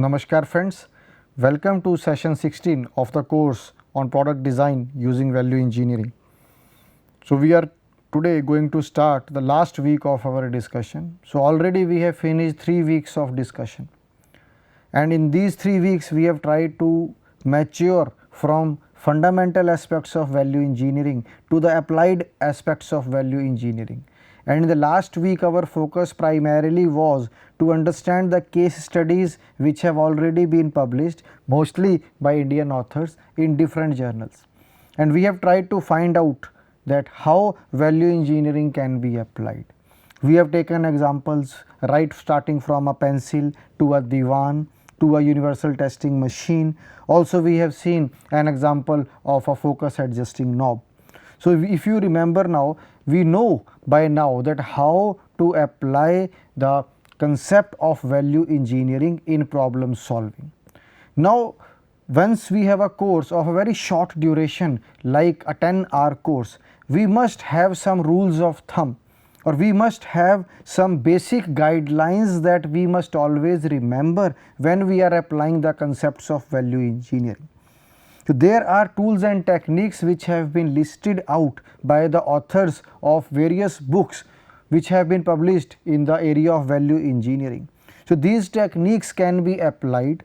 Namaskar friends, welcome to session 16 of the course on product design using value engineering. So we are today going to start the last week of our discussion. So already we have finished 3 weeks of discussion, and in these 3 weeks we have tried to mature from fundamental aspects of value engineering to the applied aspects of value engineering. And in the last week our focus primarily was to understand the case studies which have already been published, mostly by Indian authors, in different journals. And we have tried to find out that how value engineering can be applied. We have taken examples right starting from a pencil to a divan to a universal testing machine. Also we have seen an example of a focus adjusting knob. So if you remember now, we know by now that how to apply the concept of value engineering in problem solving. Now once we have a course of a very short duration like a 10-hour course, we must have some rules of thumb, or we must have some basic guidelines that we must always remember when we are applying the concepts of value engineering. So there are tools and techniques which have been listed out by the authors of various books which have been published in the area of value engineering. So these techniques can be applied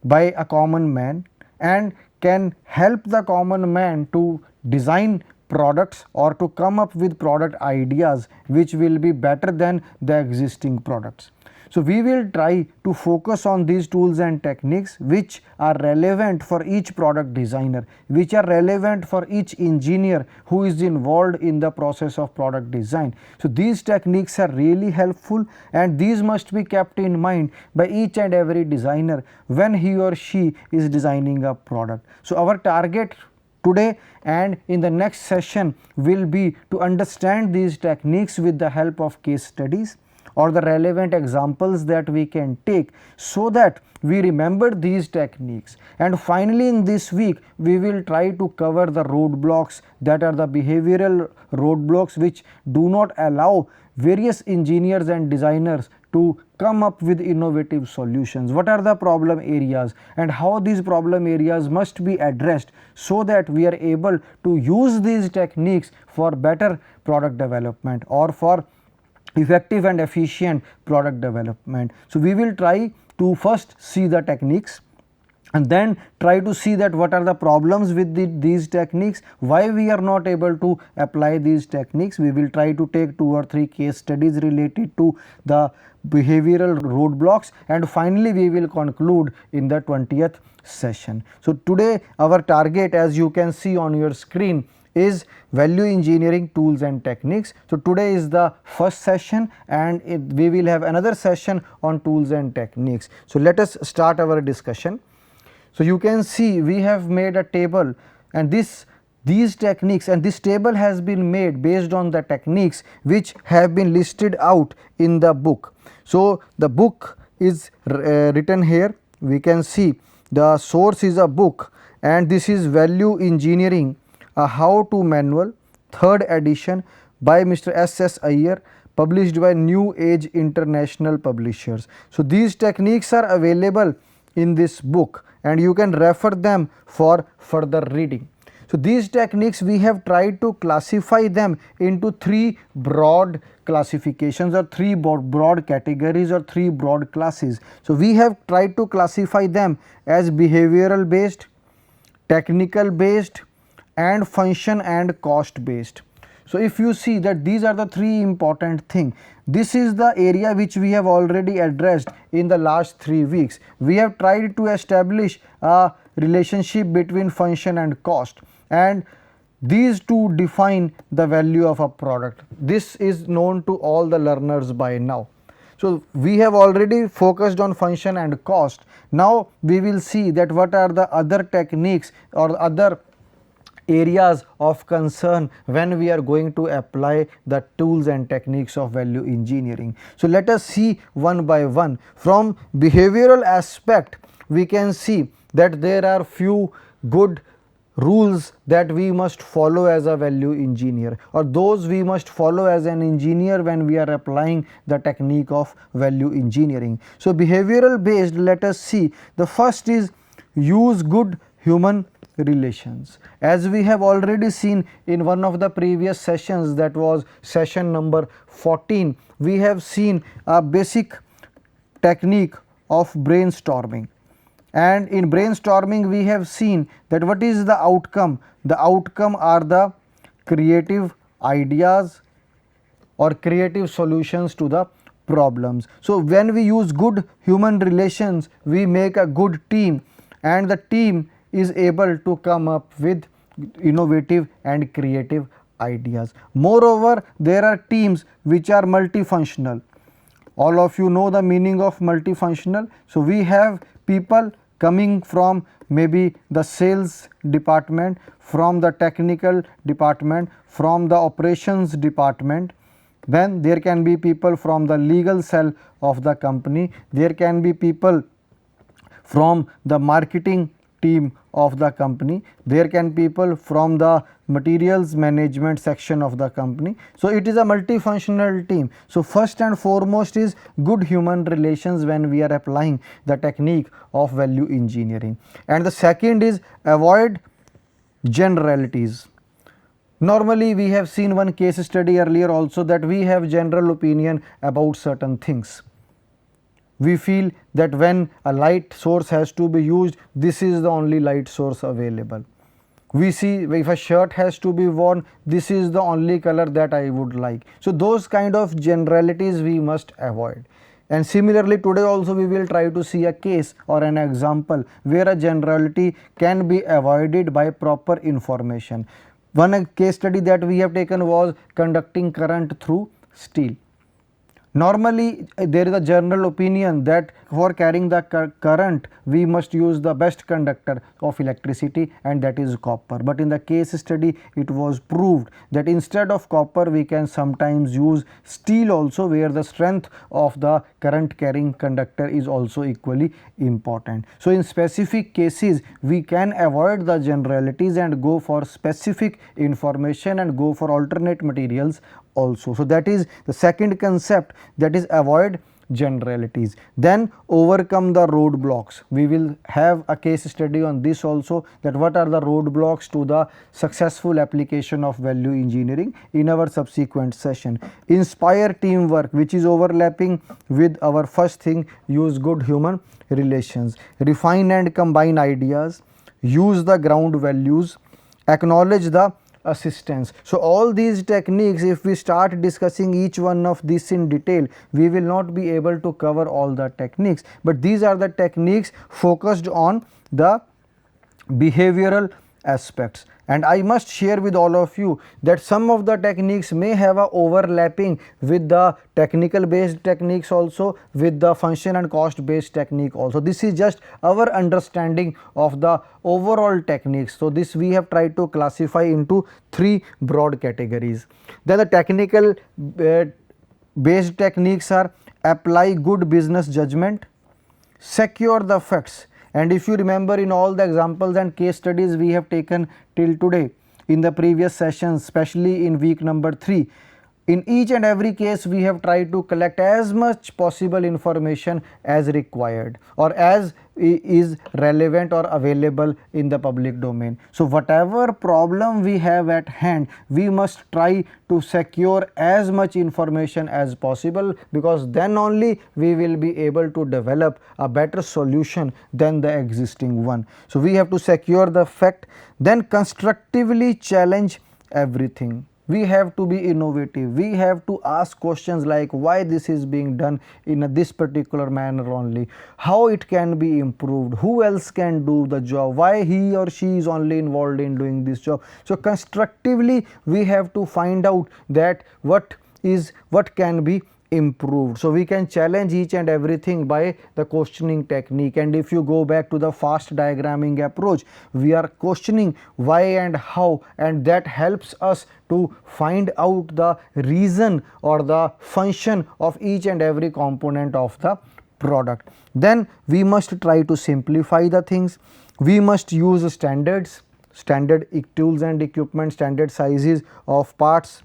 by a common man and can help the common man to design products or to come up with product ideas which will be better than the existing products. So we will try to focus on these tools and techniques which are relevant for each product designer, which are relevant for each engineer who is involved in the process of product design. So these techniques are really helpful, and these must be kept in mind by each and every designer when he or she is designing a product. So our target today and in the next session will be to understand these techniques with the help of case studies or the relevant examples that we can take, so that we remember these techniques. And finally in this week we will try to cover the roadblocks, that are the behavioral roadblocks which do not allow various engineers and designers to come up with innovative solutions. What are the problem areas and how these problem areas must be addressed, so that we are able to use these techniques for better product development or for effective and efficient product development. So we will try to first see the techniques and then try to see that what are the problems with these techniques, why we are not able to apply these techniques. We will try to take 2 or 3 case studies related to the behavioral roadblocks, and finally we will conclude in the 20th session. So today our target, as you can see on your screen, is value engineering tools and techniques. So today is the first session, and we will have another session on tools and techniques. So let us start our discussion. So you can see we have made a table, and these techniques, and this table has been made based on the techniques which have been listed out in the book. So the book is written here. We can see the source is a book, and this is Value Engineering, a how-to manual, 3rd edition by Mr. S.S. Iyer, published by New Age International Publishers. So these techniques are available in this book, and you can refer them for further reading. So these techniques, we have tried to classify them into 3 broad classifications, or 3 broad categories, or 3 broad classes. So we have tried to classify them as behavioral based, technical based, and function and cost based. So if you see that these are the 3 important things, this is the area which we have already addressed in the last 3 weeks. We have tried to establish a relationship between function and cost, and these two define the value of a product. This is known to all the learners by now. So we have already focused on function and cost. Now we will see that what are the other techniques or other areas of concern when we are going to apply the tools and techniques of value engineering. So let us see one by one. From behavioral aspect, we can see that there are few good rules that we must follow as a value engineer, or those we must follow as an engineer when we are applying the technique of value engineering. So, behavioral based, let us see. The first is use good human relations. As we have already seen in one of the previous sessions, that was session number 14, we have seen a basic technique of brainstorming. And in brainstorming we have seen that what is the outcome? The outcome are the creative ideas or creative solutions to the problems. So, when we use good human relations, we make a good team, and the team is able to come up with innovative and creative ideas. Moreover, there are teams which are multifunctional. All of you know the meaning of multifunctional. So, we have people coming from maybe the sales department, from the technical department, from the operations department. Then there can be people from the legal cell of the company, there can be people from the marketing team of the company, there can be people from the materials management section of the company. So, it is a multifunctional team. So, first and foremost is good human relations when we are applying the technique of value engineering. And the second is avoid generalities. Normally, we have seen one case study earlier also, that we have general opinion about certain things. We feel that when a light source has to be used, this is the only light source available. We see if a shirt has to be worn, this is the only color that I would like. So, those kind of generalities we must avoid. And similarly, today also we will try to see a case or an example where a generality can be avoided by proper information. One case study that we have taken was conducting current through steel. Normally, there is a general opinion that for carrying the current we must use the best conductor of electricity, and that is copper. But in the case study it was proved that instead of copper we can sometimes use steel also, where the strength of the current carrying conductor is also equally important. So, in specific cases we can avoid the generalities and go for specific information and go for alternate materials also. So, that is the second concept, that is avoid generalities. Then overcome the roadblocks. We will have a case study on this also, that what are the roadblocks to the successful application of value engineering in our subsequent session. Inspire teamwork, which is overlapping with our first thing, use good human relations. Refine and combine ideas, use the ground values, acknowledge the assistance. So, all these techniques, if we start discussing each one of these in detail, we will not be able to cover all the techniques, but these are the techniques focused on the behavioral aspects. And I must share with all of you that some of the techniques may have a overlapping with the technical based techniques also, with the function and cost based technique also. This is just our understanding of the overall techniques. So, this we have tried to classify into three broad categories. Then the technical based techniques are apply good business judgment, secure the facts. And if you remember, in all the examples and case studies we have taken till today in the previous sessions, especially in week number 3, in each and every case we have tried to collect as much possible information as required or as is relevant or available in the public domain. So, whatever problem we have at hand, we must try to secure as much information as possible, because then only we will be able to develop a better solution than the existing one. So, we have to secure the fact, then constructively challenge everything. We have to be innovative, we have to ask questions like why this is being done in this particular manner only, how it can be improved, who else can do the job, why he or she is only involved in doing this job. So, constructively we have to find out that what can be improved. So, we can challenge each and everything by the questioning technique. And if you go back to the fast diagramming approach, we are questioning why and how, and that helps us to find out the reason or the function of each and every component of the product. Then we must try to simplify the things, we must use standards. standard tools and equipment, standard sizes of parts,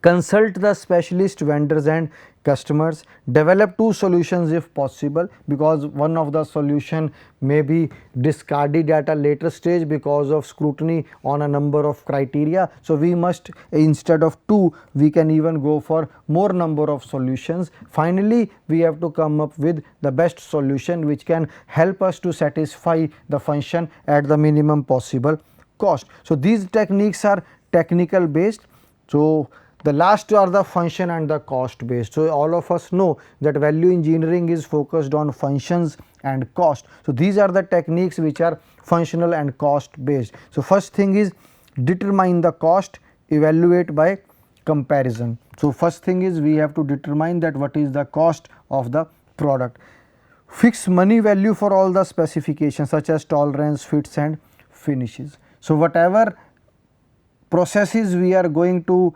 consult the specialist vendors and customers, develop two solutions if possible, because one of the solution may be discarded at a later stage because of scrutiny on a number of criteria. So, we must, instead of two, we can even go for more number of solutions. Finally, we have to come up with the best solution which can help us to satisfy the function at the minimum possible cost. So, these techniques are technical based. So, the last two are the function and the cost based. So, all of us know that value engineering is focused on functions and cost. So, these are the techniques which are functional and cost based. So, first thing is determine the cost, evaluate by comparison. So, first thing is we have to determine that what is the cost of the product. Fix money value for all the specifications such as tolerance, fits and finishes. So, whatever processes we are going to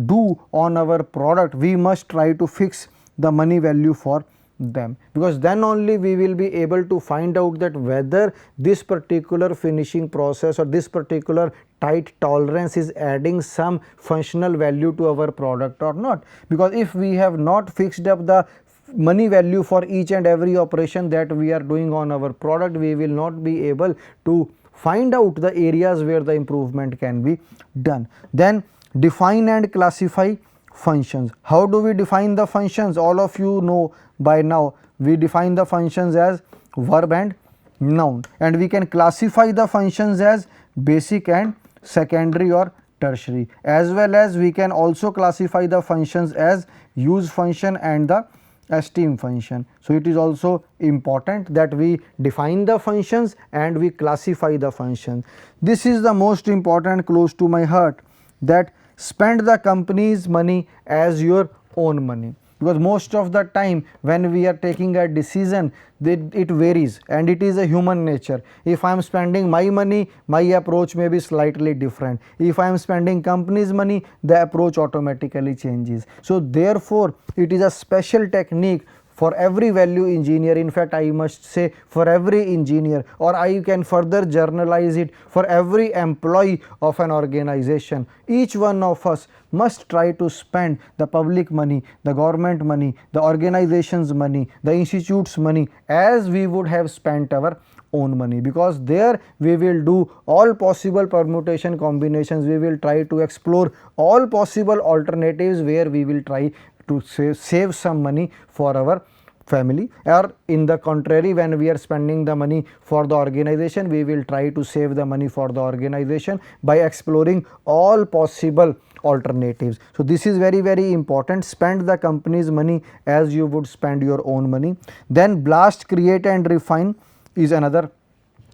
do on our product, we must try to fix the money value for them, because then only we will be able to find out that whether this particular finishing process or this particular tight tolerance is adding some functional value to our product or not. Because if we have not fixed up the money value for each and every operation that we are doing on our product, we will not be able to find out the areas where the improvement can be done. Then define and classify functions. How do we define the functions? All of you know by now, we define the functions as verb and noun, and we can classify the functions as basic and secondary or tertiary, as well as we can also classify the functions as use function and the esteem function. So, it is also important that we define the functions and we classify the functions. This is the most important, close to my heart, that spend the company's money as your own money, because most of the time when we are taking a decision, it varies and it is a human nature. If I am spending my money, my approach may be slightly different. If I am spending company's money, the approach automatically changes. So, therefore, it is a special technique for every value engineer. In fact, I must say for every engineer, or I can further generalize it for every employee of an organization. Each one of us must try to spend the public money, the government money, the organization's money, the institute's money as we would have spent our own money, because there we will do all possible permutation combinations, we will try to explore all possible alternatives where we will try to save some money for our family, or in the contrary, when we are spending the money for the organization, we will try to save the money for the organization by exploring all possible alternatives. So, this is very, very important. Spend the company's money as you would spend your own money. Then blast, create and refine is another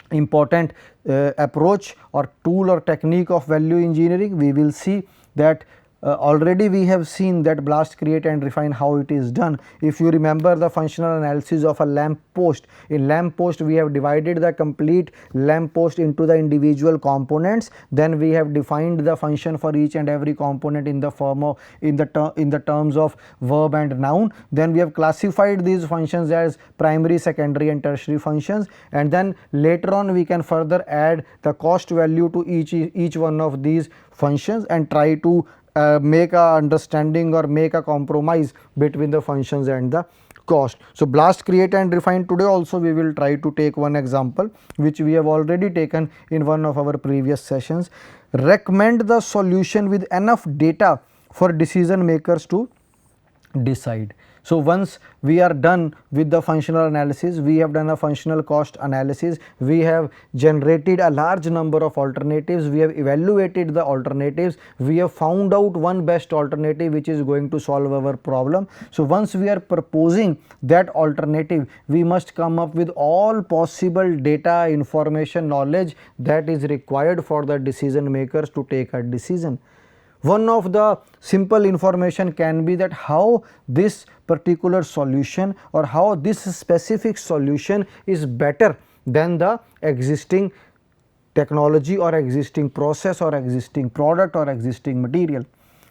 important approach or tool or technique of value engineering. We will see that already we have seen that blast, create and refine, how it is done. If you remember the functional analysis of a lamp post, in lamp post we have divided the complete lamp post into the individual components, then we have defined the function for each and every component in the form of in the terms of verb and noun. Then we have classified these functions as primary, secondary and tertiary functions, and then later on we can further add the cost value to each one of these functions and try to make a understanding or make a compromise between the functions and the cost. So, blast, create and refine, today also we will try to take one example which we have already taken in one of our previous sessions. Recommend the solution with enough data for decision makers to decide. So, once we are done with the functional analysis, we have done a functional cost analysis, we have generated a large number of alternatives, we have evaluated the alternatives, we have found out one best alternative which is going to solve our problem. So, once we are proposing that alternative, we must come up with all possible data, information, knowledge that is required for the decision makers to take a decision. One of the simple information can be that how this particular solution or how this specific solution is better than the existing technology or existing process or existing product or existing material.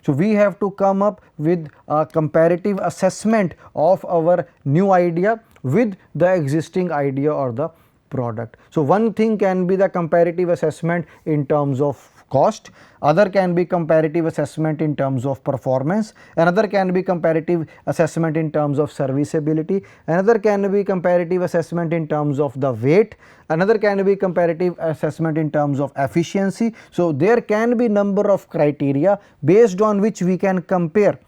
So, we have to come up with a comparative assessment of our new idea with the existing idea or the product. So one thing can be the comparative assessment in terms of cost, other can be comparative assessment in terms of performance, another can be comparative assessment in terms of serviceability, another can be comparative assessment in terms of the weight, another can be comparative assessment in terms of efficiency. So there can be number of criteria based on which we can compare.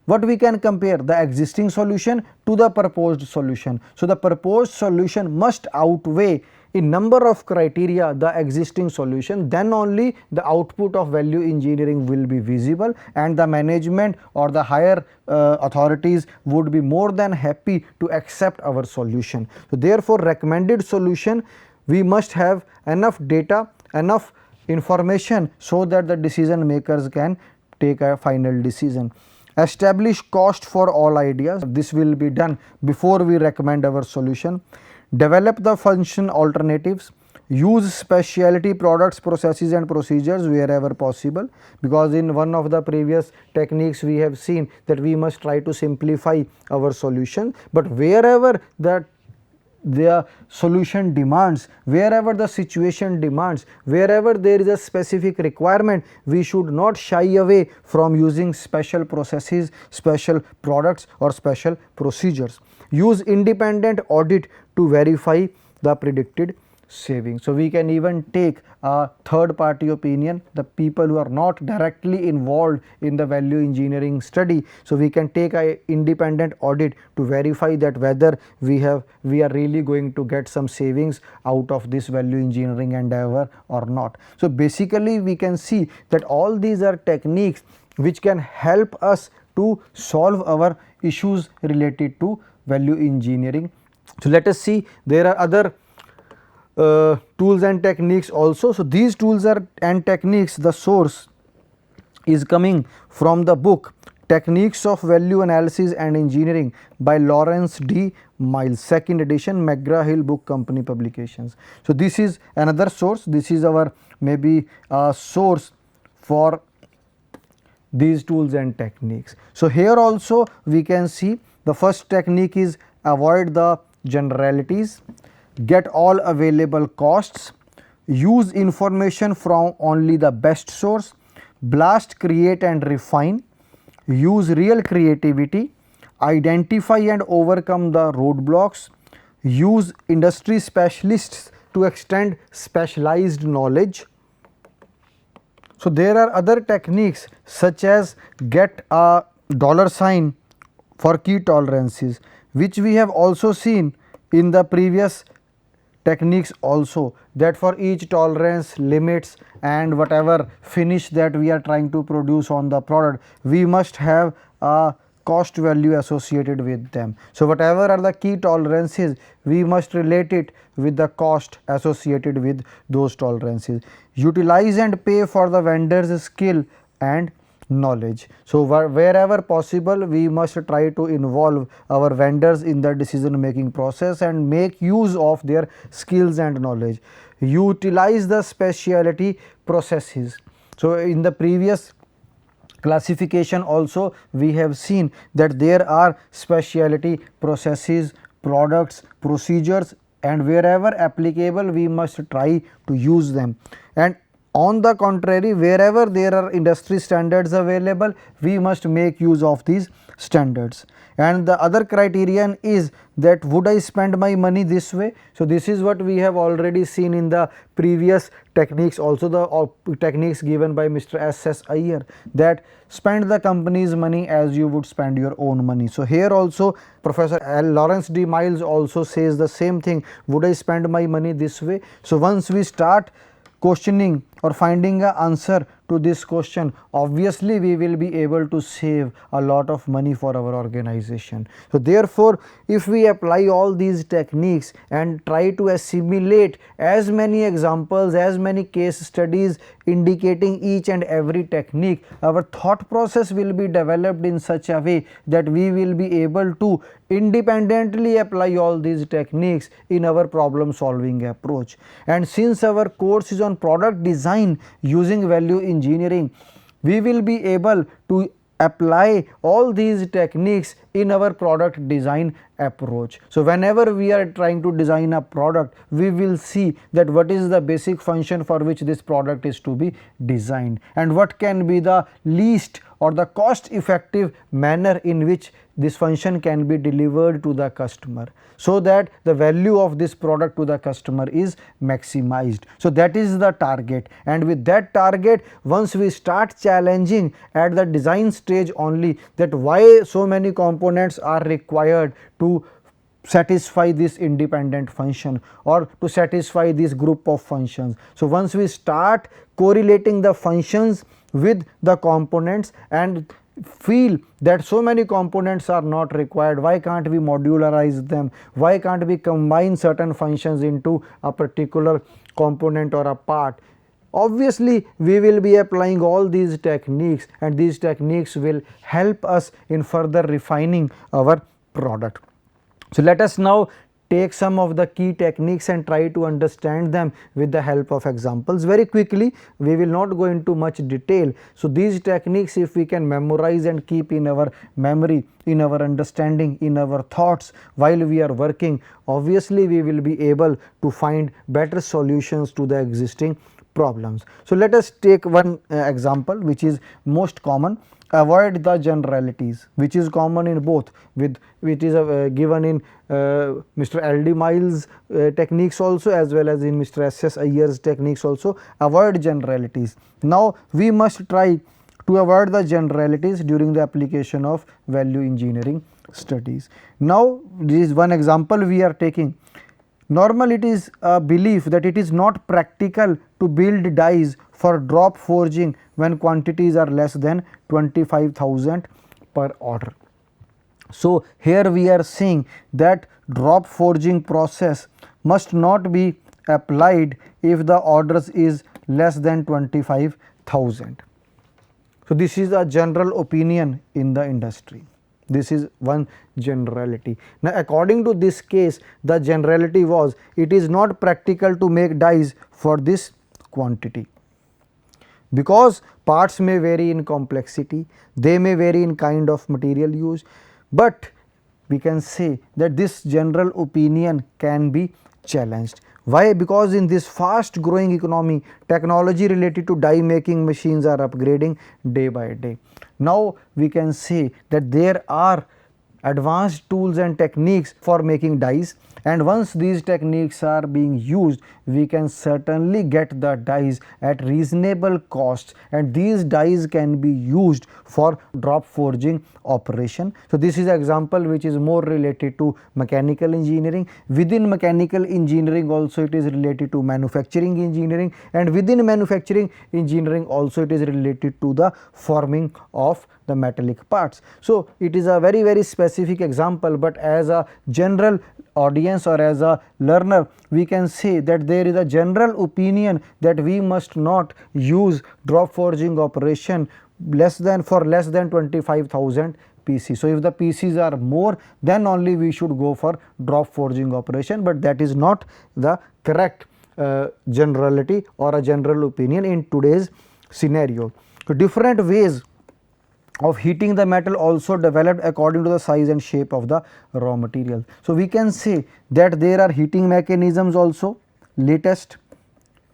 What we can compare? The existing solution to the proposed solution. So the proposed solution must outweigh in number of criteria the existing solution, then only the output of value engineering will be visible, and the management or the higher authorities would be more than happy to accept our solution. So therefore recommended solution, we must have enough data, enough information so that the decision makers can take a final decision. Establish cost for all ideas. This will be done before we recommend our solution. Develop the function alternatives. Use specialty products, processes and procedures wherever possible, because in one of the previous techniques we have seen that we must try to simplify our solution, but wherever the solution demands, wherever the situation demands, wherever there is a specific requirement, we should not shy away from using special processes, special products or special procedures. Use independent audit to verify the predicted savings. So we can even take a third party opinion, the people who are not directly involved in the value engineering study. So we can take a independent audit to verify that whether we are really going to get some savings out of this value engineering endeavor or not. So basically we can see that all these are techniques which can help us to solve our issues related to value engineering. So let us see, there are other tools and techniques also. So these tools and techniques, the source is coming from the book Techniques of Value Analysis and Engineering by Lawrence D. Miles, 2nd edition, McGraw-Hill Book Company Publications. So this is another source, this is our maybe source for these tools and techniques. So here also we can see the first technique is avoid the generalities, get all available costs, use information from only the best source, blast, create and refine, use real creativity, identify and overcome the roadblocks, use industry specialists to extend specialized knowledge. So there are other techniques such as get a $sign for key tolerances, which we have also seen in the previous techniques also, that for each tolerance, limits and whatever finish that we are trying to produce on the product, we must have a cost value associated with them. So whatever are the key tolerances, we must relate it with the cost associated with those tolerances. Utilize and pay for the vendor's skill and knowledge. So wherever possible, we must try to involve our vendors in the decision making process and make use of their skills and knowledge. Utilize the specialty processes. So in the previous classification also we have seen that there are specialty processes, products, procedures, and wherever applicable we must try to use them. And on the contrary, wherever there are industry standards available, we must make use of these standards. And the other criterion is that would I spend my money this way? So this is what we have already seen in the previous techniques, also the techniques given by Mr. S.S. Iyer, that spend the company's money as you would spend your own money. So here also Professor Lawrence D. Miles also says the same thing, would I spend my money this way? So once we start questioning or finding an answer to this question, obviously we will be able to save a lot of money for our organization. So therefore, if we apply all these techniques and try to assimilate as many examples, as many case studies indicating each and every technique, our thought process will be developed in such a way that we will be able to independently apply all these techniques in our problem solving approach. And since our course is on product design using value engineering, we will be able to apply all these techniques in our product design approach. So whenever we are trying to design a product, we will see that what is the basic function for which this product is to be designed, and what can be the least or the cost effective manner in which this function can be delivered to the customer, so that the value of this product to the customer is maximized. So that is the target, and with that target, once we start challenging at the design stage only that why so many components are required to satisfy this independent function or to satisfy this group of functions. So once we start correlating the functions with the components and feel that so many components are not required, why can't we modularize them, why can't we combine certain functions into a particular component or a part, obviously we will be applying all these techniques, and these techniques will help us in further refining our product. So let us now take some of the key techniques and try to understand them with the help of examples. Very quickly, we will not go into much detail. So these techniques, if we can memorize and keep in our memory, in our understanding, in our thoughts while we are working, obviously we will be able to find better solutions to the existing problems. So let us take one example which is most common. Avoid the generalities, which is common in both, with which is given in Mr. L.D. Miles techniques also, as well as in Mr. S.S. Iyer's techniques also. Avoid generalities. Now we must try to avoid the generalities during the application of value engineering studies. Now this is one example we are taking. Normally it is a belief that it is not practical to build dies for drop forging when quantities are less than 25,000 per order. So here we are saying that drop forging process must not be applied if the orders is less than 25,000. So this is a general opinion in the industry. This is one generality. Now according to this case, the generality was it is not practical to make dies for this quantity, because parts may vary in complexity, they may vary in kind of material used, but we can say that this general opinion can be challenged. Why? Because in this fast growing economy, technology related to die making machines are upgrading day by day. Now we can say that there are advanced tools and techniques for making dies, and once these techniques are being used, we can certainly get the dies at reasonable costs, and these dies can be used for drop forging operation. So this is an example which is more related to mechanical engineering. Within mechanical engineering also it is related to manufacturing engineering, and within manufacturing engineering also it is related to the forming of the metallic parts. So it is a very specific example, but as a general audience or as a learner, we can say that there is a general opinion that we must not use drop forging operation less than 25,000 PC. So if the PCs are more, then only we should go for drop forging operation, but that is not the correct generality or a general opinion in today's scenario. So different ways of heating the metal also developed according to the size and shape of the raw material. So we can say that there are heating mechanisms also latest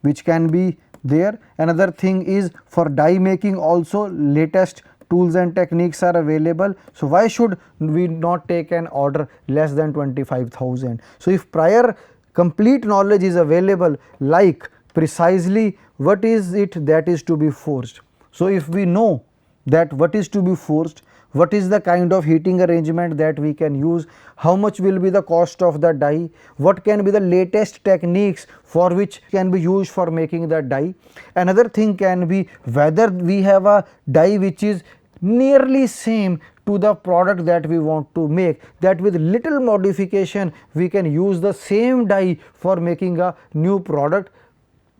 which can be there. Another thing is for die making also latest tools and techniques are available. So why should we not take an order less than 25,000? So if prior complete knowledge is available, like precisely what is it that is to be forged. So if we know that what is to be forged, what is the kind of heating arrangement that we can use, how much will be the cost of the die, what can be the latest techniques for which can be used for making the die. Another thing can be whether we have a die which is nearly same to the product that we want to make, that with little modification we can use the same die for making a new product.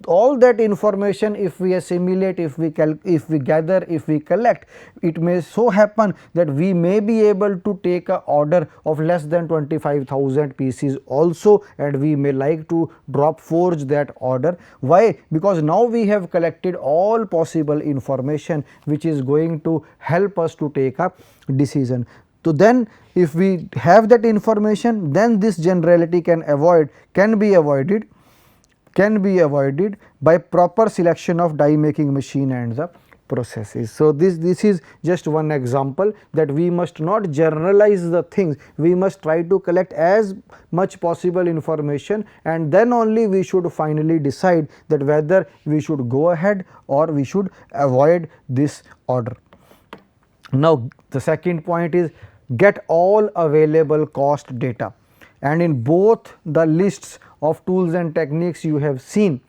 all that information, if we assimilate, if we gather, if we collect, it may so happen that we may be able to take a order of less than 25,000 pieces also, and we may like to drop forge that order. Why? Because now we have collected all possible information which is going to help us to take a decision. So then if we have that information, then this generality can be avoided by proper selection of die making machine and the processes. So this is just one example that we must not generalize the things, we must try to collect as much possible information, and then only we should finally decide that whether we should go ahead or we should avoid this order. Now the second point is get all available cost data, and in both the lists of tools and techniques you have seen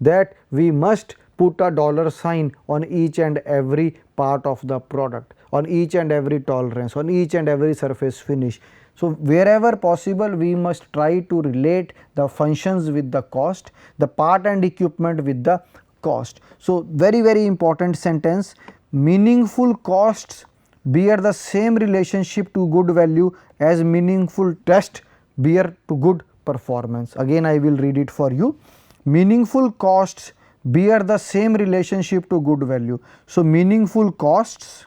that we must put a dollar sign on each and every part of the product, on each and every tolerance, on each and every surface finish. So wherever possible we must try to relate the functions with the cost, the part and equipment with the cost. So very important sentence, meaningful costs bear the same relationship to good value as meaningful test bear to good performance. Again I will read it for you. Meaningful costs bear the same relationship to good value. So meaningful costs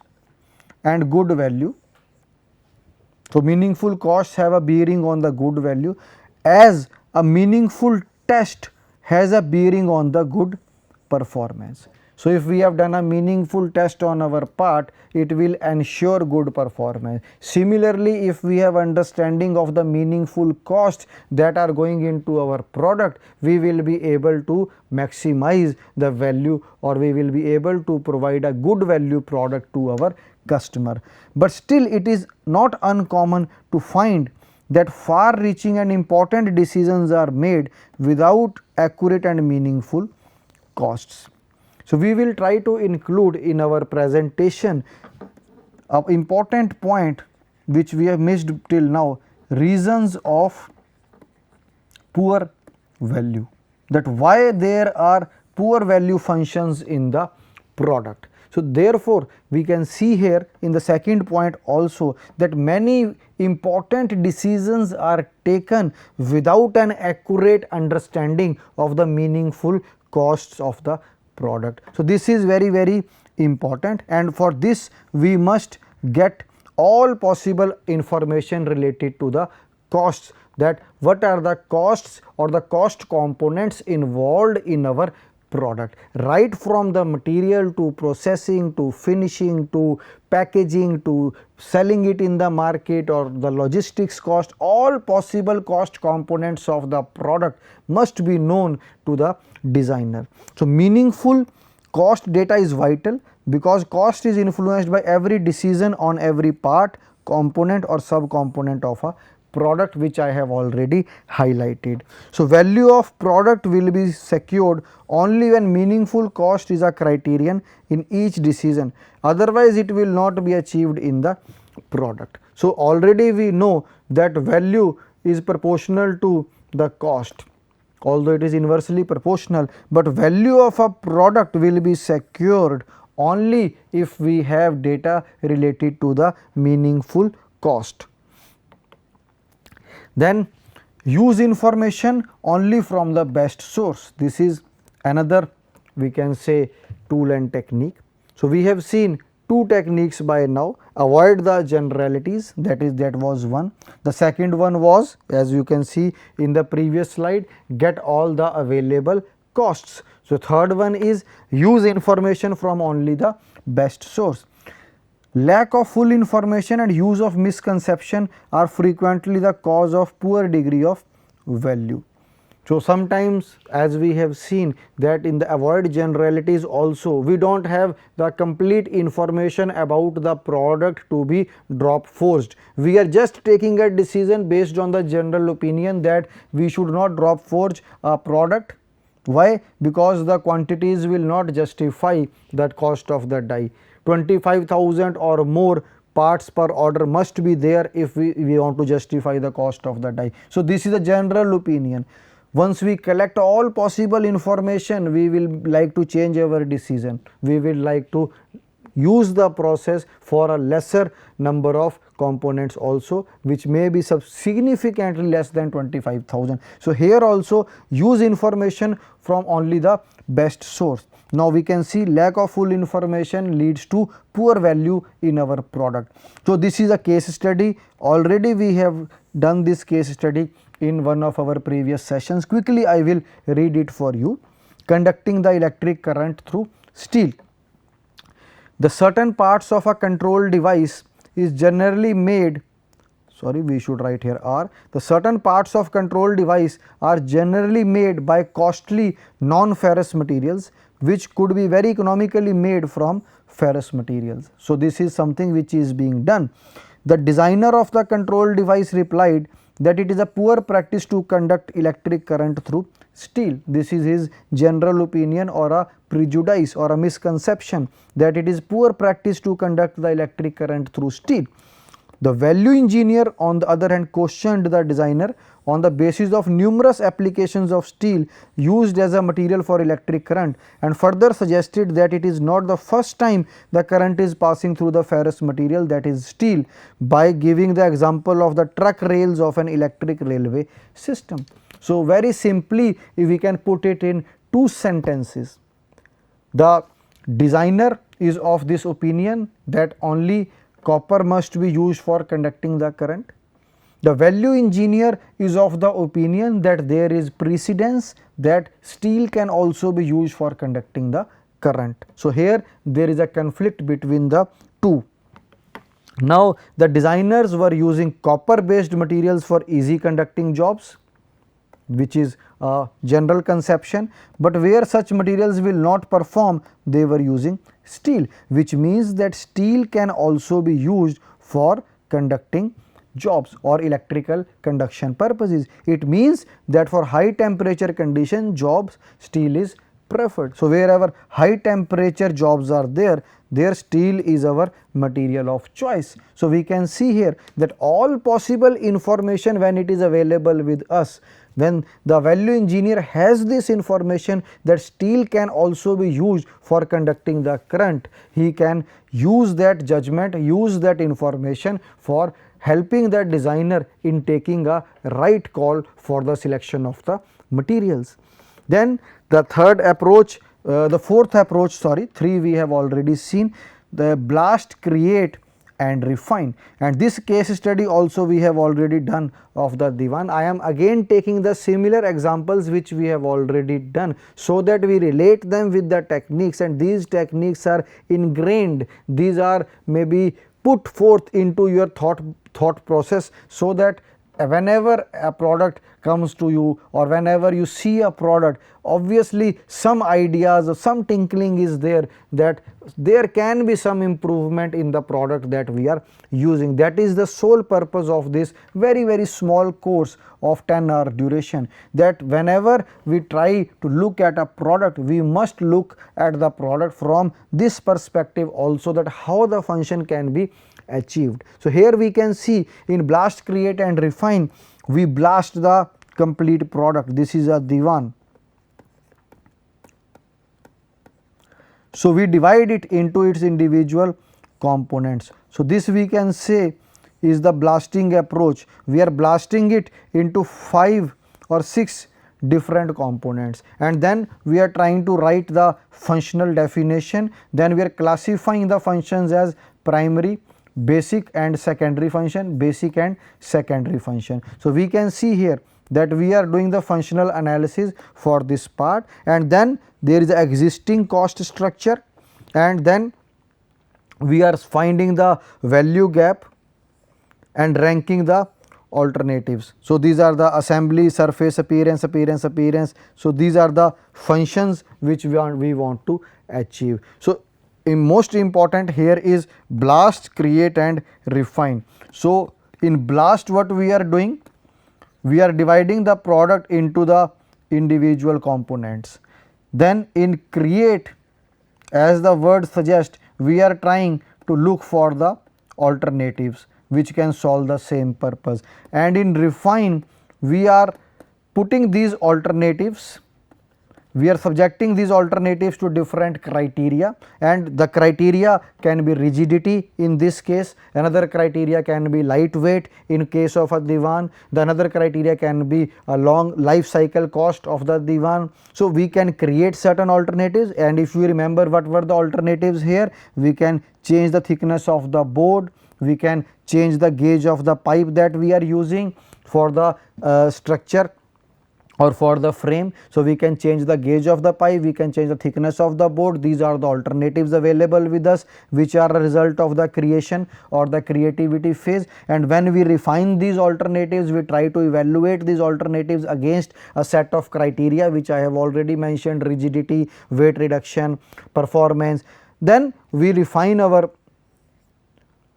and good value. So meaningful costs have a bearing on the good value, as a meaningful test has a bearing on the good performance. So if we have done a meaningful test on our part, it will ensure good performance. Similarly, if we have understanding of the meaningful costs that are going into our product, we will be able to maximize the value, or we will be able to provide a good value product to our customer. But still it is not uncommon to find that far reaching and important decisions are made without accurate and meaningful costs. So we will try to include in our presentation an important point which we have missed till now, reasons of poor value, that why there are poor value functions in the product. So therefore we can see here in the second point also that many important decisions are taken without an accurate understanding of the meaningful costs of the product. So this is very important, and for this we must get all possible information related to the costs, that what are the costs or the cost components involved in our product, right from the material to processing to finishing to packaging to selling it in the market or the logistics cost. All possible cost components of the product must be known to the designer. So meaningful cost data is vital, because cost is influenced by every decision on every part, component or sub component of a product, which I have already highlighted. So value of product will be secured only when meaningful cost is a criterion in each decision, otherwise it will not be achieved in the product. So already we know that value is proportional to the cost, although it is inversely proportional, but value of a product will be secured only if we have data related to the meaningful cost. Then use information only from the best source. This is another, we can say, tool and technique. So we have seen two techniques by now. Avoid the generalities, that was one. The second one was, as you can see in the previous slide, get all the available costs. So third one is use information from only the best source. Lack of full information and use of misconception are frequently the cause of poor degree of value. So sometimes, as we have seen, that in the avoid generalities also we do not have the complete information about the product to be drop forged. We are just taking a decision based on the general opinion that we should not drop forge a product. Why? Because the quantities will not justify that cost of the die. 25,000 or more parts per order must be there if we want to justify the cost of the die. So this is a general opinion. Once we collect all possible information, we will like to change our decision. We will like to use the process for a lesser number of components also, which may be significantly less than 25,000. So here also use information from only the best source. Now we can see lack of full information leads to poor value in our product. So this is a case study. Already we have done this case study in one of our previous sessions. Quickly I will read it for you. Conducting the electric current through steel. The certain parts of a control device is generally made, sorry, we should write here are, the certain parts of control device are generally made by costly non-ferrous materials, which could be very economically made from ferrous materials. So this is something which is being done. The designer of the control device replied that it is a poor practice to conduct electric current through steel. This is his general opinion or a prejudice or a misconception, that it is poor practice to conduct the electric current through steel. The value engineer on the other hand questioned the designer on the basis of numerous applications of steel used as a material for electric current, and further suggested that it is not the first time the current is passing through the ferrous material, that is steel, by giving the example of the truck rails of an electric railway system. So very simply, if we can put it in two sentences, the designer is of this opinion that only copper must be used for conducting the current. The value engineer is of the opinion that there is precedence that steel can also be used for conducting the current. So here there is a conflict between the two. Now the designers were using copper based materials for easy conducting jobs, which is a general conception, but where such materials will not perform, they were using steel, which means that steel can also be used for conducting jobs or electrical conduction purposes. It means that for high temperature condition jobs, steel is preferred. So wherever high temperature jobs are there, steel is our material of choice. So we can see here that all possible information, when it is available with us, when the value engineer has this information that steel can also be used for conducting the current, he can use that judgment, use that information for helping the designer in taking a right call for the selection of the materials. Then the third approach, the fourth approach, sorry, three we have already seen, the blast, create and refine, and this case study also we have already done of the Divan. I am again taking the similar examples which we have already done, so that we relate them with the techniques, and these techniques are ingrained, these are maybe put forth into your thought process, so that whenever a product comes to you or whenever you see a product, obviously some ideas or some tinkling is there that there can be some improvement in the product that we are using. That is the sole purpose of this very small course of 10-hour duration, that whenever we try to look at a product, we must look at the product from this perspective also, that how the function can be achieved. So here we can see in blast, create and refine, we blast the complete product. This is a Divan. So we divide it into its individual components. So this we can say is the blasting approach. We are blasting it into 5 or 6 different components, and then we are trying to write the functional definition. Then we are classifying the functions as primary, basic and secondary function, basic and secondary function. So we can see here that we are doing the functional analysis for this part, and then there is the existing cost structure, and then we are finding the value gap and ranking the alternatives. So these are the assembly, surface appearance. So these are the functions which we want to achieve. So most important here is blast, create and refine. So in blast, what we are doing, we are dividing the product into the individual components. Then in create, as the word suggests, we are trying to look for the alternatives which can solve the same purpose, and in refine we are putting these alternatives, we are subjecting these alternatives to different criteria, and the criteria can be rigidity in this case, another criteria can be lightweight in case of a divan, the another criteria can be a long life cycle cost of the divan. So, we can create certain alternatives, and if you remember what were the alternatives here, we can change the thickness of the board, we can change the gauge of the pipe that we are using for the structure or for the frame. So, we can change the gauge of the pipe, we can change the thickness of the board. These are the alternatives available with us, which are a result of the creation or the creativity phase. And when we refine these alternatives, we try to evaluate these alternatives against a set of criteria which I have already mentioned: rigidity, weight reduction, performance. Then we refine our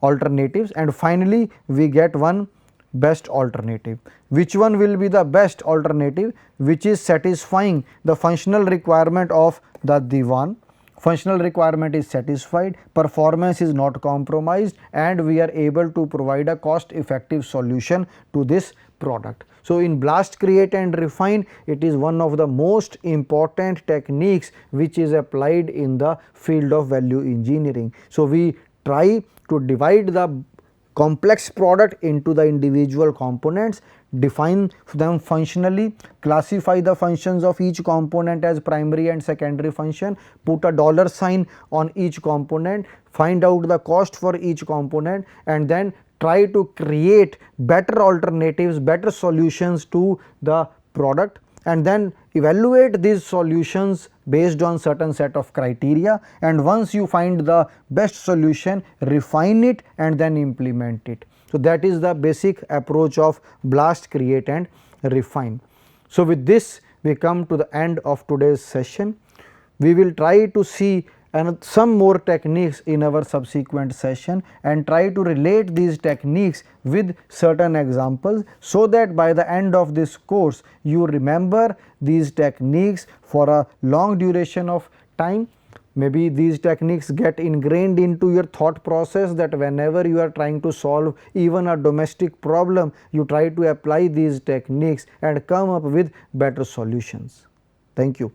alternatives, and finally we get one best alternative. Which one will be the best alternative? Which is satisfying the functional requirement of the divan. Functional requirement is satisfied, performance is not compromised, and we are able to provide a cost effective solution to this product. So, in blast, create and refine, it is one of the most important techniques which is applied in the field of value engineering. So, we try to divide the complex product into the individual components, define them functionally, classify the functions of each component as primary and secondary function, put a dollar sign on each component, find out the cost for each component, and then try to create better alternatives, better solutions to the product, and then evaluate these solutions based on certain set of criteria, and once you find the best solution, refine it and then implement it. So, that is the basic approach of blast, create and refine. So, with this we come to the end of today's session. We will try to see some more techniques in our subsequent session and try to relate these techniques with certain examples, so that by the end of this course you remember these techniques for a long duration of time. Maybe these techniques get ingrained into your thought process, that whenever you are trying to solve even a domestic problem, you try to apply these techniques and come up with better solutions. Thank you.